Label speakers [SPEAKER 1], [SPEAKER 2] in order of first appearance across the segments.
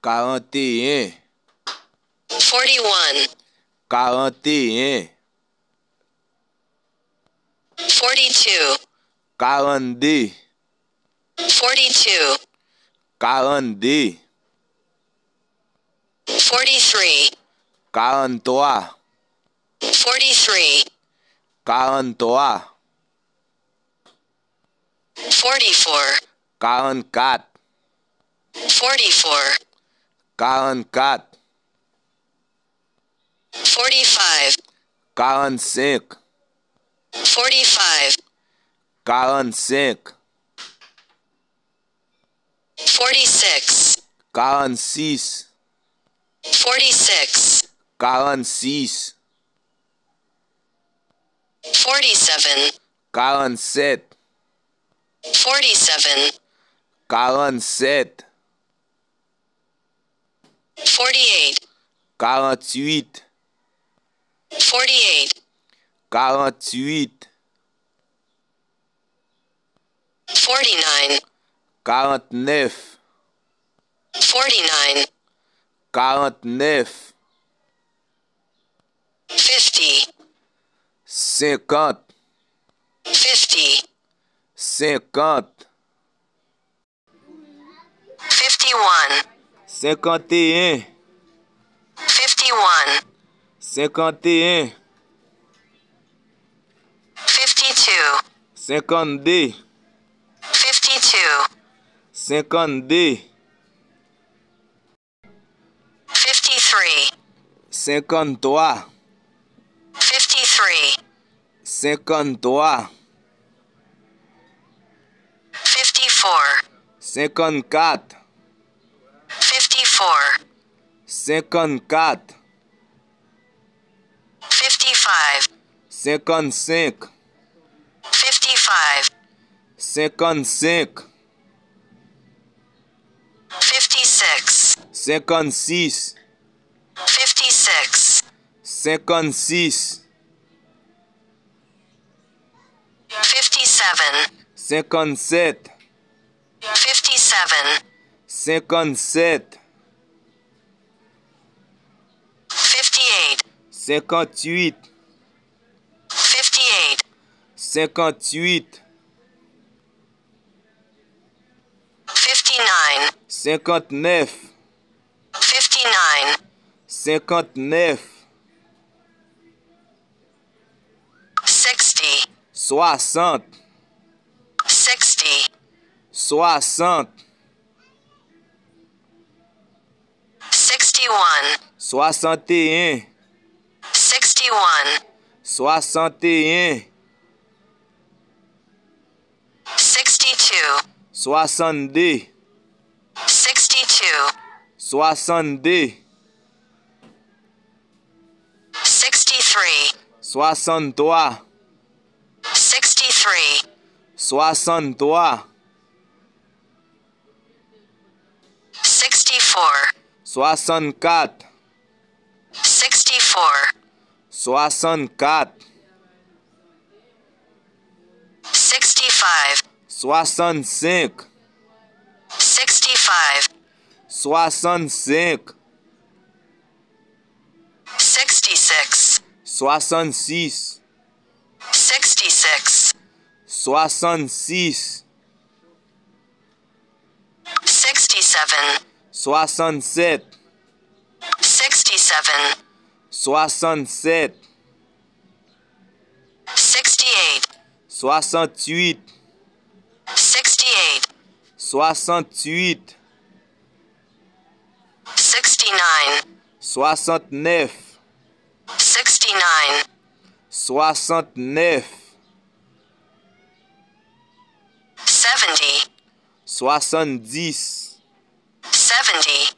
[SPEAKER 1] 41,
[SPEAKER 2] 41,
[SPEAKER 1] 41,
[SPEAKER 2] 42,
[SPEAKER 1] 42,
[SPEAKER 2] 42,
[SPEAKER 1] 42,
[SPEAKER 2] 43,
[SPEAKER 1] 43,
[SPEAKER 2] 43,
[SPEAKER 1] 43,
[SPEAKER 2] 44,
[SPEAKER 1] 44,
[SPEAKER 2] 44,
[SPEAKER 1] 44,
[SPEAKER 2] 45,
[SPEAKER 1] 45,
[SPEAKER 2] 45,
[SPEAKER 1] 45,
[SPEAKER 2] 46,
[SPEAKER 1] 46,
[SPEAKER 2] 46,
[SPEAKER 1] 46,
[SPEAKER 2] 47,
[SPEAKER 1] 47,
[SPEAKER 2] 47,
[SPEAKER 1] 47,
[SPEAKER 2] 48,
[SPEAKER 1] 48,
[SPEAKER 2] 48,
[SPEAKER 1] 48,
[SPEAKER 2] 49,
[SPEAKER 1] 49,
[SPEAKER 2] 49,
[SPEAKER 1] 49,
[SPEAKER 2] 50,
[SPEAKER 1] 50,
[SPEAKER 2] 50,
[SPEAKER 1] 50,
[SPEAKER 2] 51,
[SPEAKER 1] 51,
[SPEAKER 2] 51,
[SPEAKER 1] 51,
[SPEAKER 2] 52,
[SPEAKER 1] 52,
[SPEAKER 2] 52,
[SPEAKER 1] 52,
[SPEAKER 2] 53,
[SPEAKER 1] 53,
[SPEAKER 2] 53,
[SPEAKER 1] 53,
[SPEAKER 2] 54,
[SPEAKER 1] 54,
[SPEAKER 2] 54,
[SPEAKER 1] 54,
[SPEAKER 2] 55,
[SPEAKER 1] 55,
[SPEAKER 2] 55,
[SPEAKER 1] 55,
[SPEAKER 2] 56,
[SPEAKER 1] 56,
[SPEAKER 2] 56,
[SPEAKER 1] 56,
[SPEAKER 2] 57,
[SPEAKER 1] 57,
[SPEAKER 2] 57,
[SPEAKER 1] 57,
[SPEAKER 2] 58,
[SPEAKER 1] 58,
[SPEAKER 2] 58,
[SPEAKER 1] 58,
[SPEAKER 2] 59,
[SPEAKER 1] 59,
[SPEAKER 2] 59,
[SPEAKER 1] 59,
[SPEAKER 2] 60,
[SPEAKER 1] 60,
[SPEAKER 2] 60,
[SPEAKER 1] 60,
[SPEAKER 2] 61,
[SPEAKER 1] 61,
[SPEAKER 2] 61,
[SPEAKER 1] 61,
[SPEAKER 2] 62,
[SPEAKER 1] 62,
[SPEAKER 2] 62,
[SPEAKER 1] 62,
[SPEAKER 2] 63,
[SPEAKER 1] 63,
[SPEAKER 2] 63,
[SPEAKER 1] 63,
[SPEAKER 2] 64,
[SPEAKER 1] 64,
[SPEAKER 2] 64,
[SPEAKER 1] 64,
[SPEAKER 2] 65,
[SPEAKER 1] 65,
[SPEAKER 2] 65,
[SPEAKER 1] 65,
[SPEAKER 2] 66,
[SPEAKER 1] 66,
[SPEAKER 2] 66,
[SPEAKER 1] 66,
[SPEAKER 2] 67,
[SPEAKER 1] 67,
[SPEAKER 2] 67,
[SPEAKER 1] 67,
[SPEAKER 2] 68,
[SPEAKER 1] 68,
[SPEAKER 2] 68,
[SPEAKER 1] 68,
[SPEAKER 2] 69,
[SPEAKER 1] 69,
[SPEAKER 2] 69,
[SPEAKER 1] 69,
[SPEAKER 2] 70,
[SPEAKER 1] 70,
[SPEAKER 2] 70,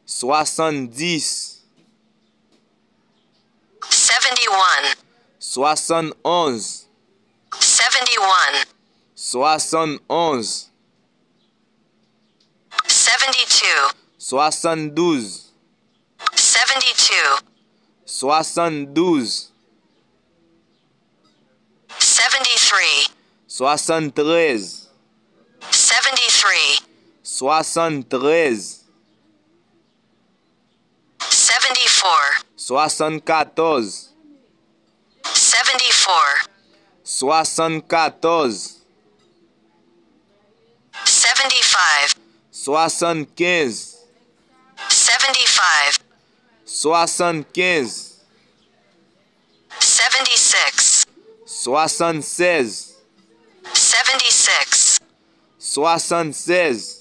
[SPEAKER 1] 70,
[SPEAKER 2] 71,
[SPEAKER 1] 71,
[SPEAKER 2] 71,
[SPEAKER 1] 71,
[SPEAKER 2] 72,
[SPEAKER 1] 72,
[SPEAKER 2] 72,
[SPEAKER 1] 72,
[SPEAKER 2] 73,
[SPEAKER 1] 73,
[SPEAKER 2] 73,
[SPEAKER 1] 73,
[SPEAKER 2] 74,
[SPEAKER 1] 74,
[SPEAKER 2] 74,
[SPEAKER 1] 74,
[SPEAKER 2] 75,
[SPEAKER 1] 75,
[SPEAKER 2] 75,
[SPEAKER 1] 75,
[SPEAKER 2] 76,
[SPEAKER 1] 76,
[SPEAKER 2] 76,
[SPEAKER 1] 76,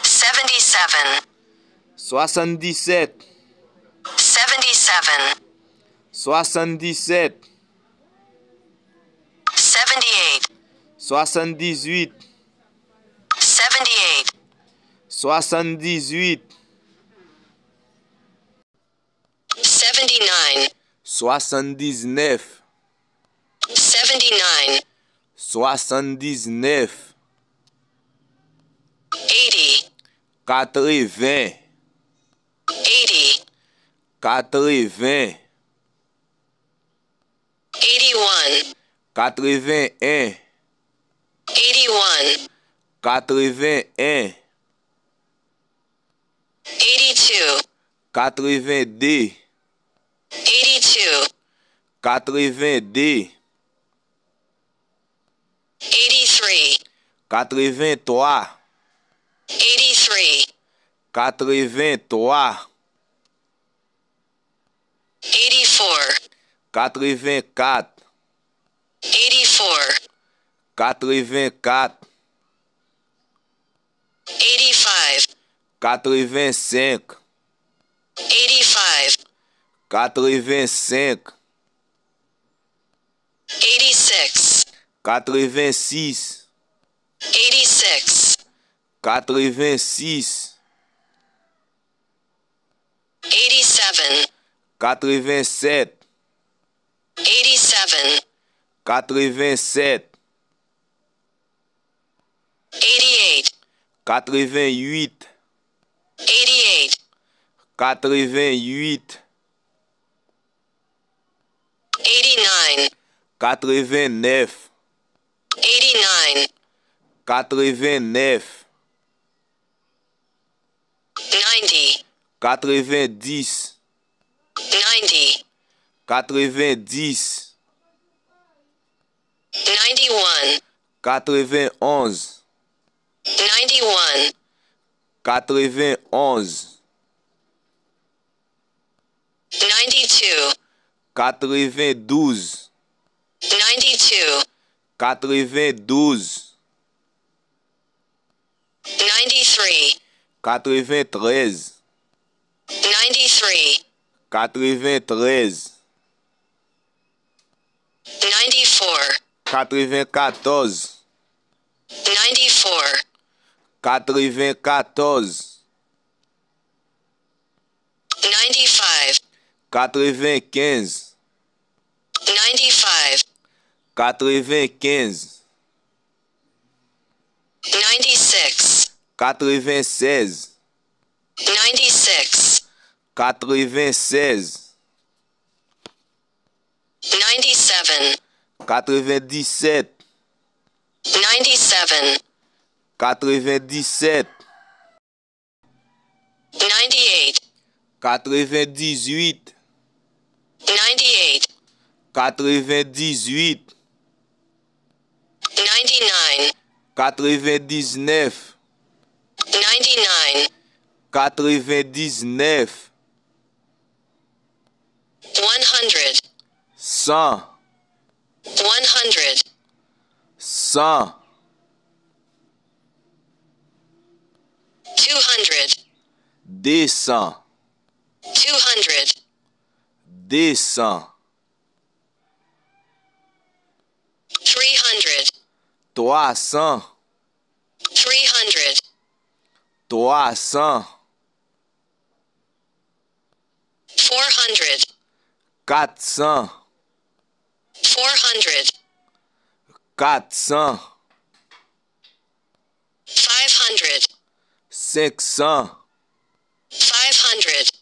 [SPEAKER 2] 77,
[SPEAKER 1] 77,
[SPEAKER 2] 77,
[SPEAKER 1] 77,
[SPEAKER 2] 78,
[SPEAKER 1] 78,
[SPEAKER 2] 78,
[SPEAKER 1] 78,
[SPEAKER 2] 79,
[SPEAKER 1] 79,
[SPEAKER 2] 79,
[SPEAKER 1] 79,
[SPEAKER 2] 80,
[SPEAKER 1] 80,
[SPEAKER 2] 80,
[SPEAKER 1] 80,
[SPEAKER 2] 81,
[SPEAKER 1] 81,
[SPEAKER 2] 81,
[SPEAKER 1] 81,
[SPEAKER 2] 82,
[SPEAKER 1] 82,
[SPEAKER 2] 82,
[SPEAKER 1] 82,
[SPEAKER 2] 83,
[SPEAKER 1] 83,
[SPEAKER 2] 83,
[SPEAKER 1] 83,
[SPEAKER 2] 84,
[SPEAKER 1] 84,
[SPEAKER 2] 84,
[SPEAKER 1] 84,
[SPEAKER 2] 85,
[SPEAKER 1] 85,
[SPEAKER 2] 85,
[SPEAKER 1] 85,
[SPEAKER 2] 86,
[SPEAKER 1] 86,
[SPEAKER 2] 86,
[SPEAKER 1] 86,
[SPEAKER 2] 87,
[SPEAKER 1] 87,
[SPEAKER 2] 87,
[SPEAKER 1] 87,
[SPEAKER 2] 88,
[SPEAKER 1] 88,
[SPEAKER 2] 88,
[SPEAKER 1] 88,
[SPEAKER 2] 89,
[SPEAKER 1] 89,
[SPEAKER 2] 89,
[SPEAKER 1] 89,
[SPEAKER 2] 90,
[SPEAKER 1] 90,
[SPEAKER 2] 90,
[SPEAKER 1] 90,
[SPEAKER 2] 91,
[SPEAKER 1] 91,
[SPEAKER 2] 91,
[SPEAKER 1] 91,
[SPEAKER 2] 92,
[SPEAKER 1] 92,
[SPEAKER 2] 92,
[SPEAKER 1] 92,
[SPEAKER 2] 93,
[SPEAKER 1] 93,
[SPEAKER 2] 93,
[SPEAKER 1] 93,
[SPEAKER 2] 94,
[SPEAKER 1] 94,
[SPEAKER 2] 94,
[SPEAKER 1] 94,
[SPEAKER 2] 95,
[SPEAKER 1] 95,
[SPEAKER 2] 95,
[SPEAKER 1] 95,
[SPEAKER 2] 96,
[SPEAKER 1] 96,
[SPEAKER 2] 96,
[SPEAKER 1] 96,
[SPEAKER 2] 97,
[SPEAKER 1] 97,
[SPEAKER 2] 97,
[SPEAKER 1] 97,
[SPEAKER 2] 98,
[SPEAKER 1] 98,
[SPEAKER 2] 98,
[SPEAKER 1] 98,
[SPEAKER 2] 99,
[SPEAKER 1] 99,
[SPEAKER 2] 99,
[SPEAKER 1] 99,
[SPEAKER 2] 100,
[SPEAKER 1] 100,
[SPEAKER 2] 100,
[SPEAKER 1] 100,
[SPEAKER 2] 200,
[SPEAKER 1] 200,
[SPEAKER 2] 200,
[SPEAKER 1] 200,
[SPEAKER 2] 300,
[SPEAKER 1] 300,
[SPEAKER 2] 300,
[SPEAKER 1] 300,
[SPEAKER 2] 400,
[SPEAKER 1] 400,
[SPEAKER 2] 400,
[SPEAKER 1] 400,
[SPEAKER 2] 500,
[SPEAKER 1] 500,
[SPEAKER 2] 500,
[SPEAKER 1] 500,
[SPEAKER 2] 600,
[SPEAKER 1] 600,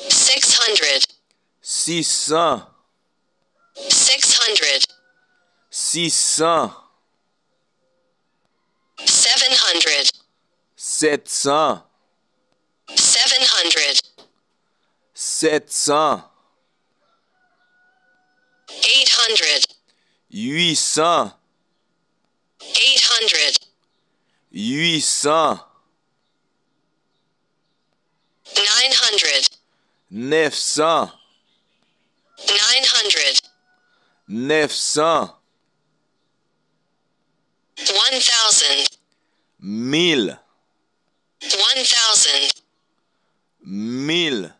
[SPEAKER 2] 600,
[SPEAKER 1] 600,
[SPEAKER 2] 700, 700.
[SPEAKER 1] 700,
[SPEAKER 2] 700.
[SPEAKER 1] 700,
[SPEAKER 2] 800.
[SPEAKER 1] 800,
[SPEAKER 2] 800.
[SPEAKER 1] 800,
[SPEAKER 2] 900.
[SPEAKER 1] 900,
[SPEAKER 2] 900.
[SPEAKER 1] 900,
[SPEAKER 2] 1000.
[SPEAKER 1] 1000,
[SPEAKER 2] 1000.
[SPEAKER 1] 1000,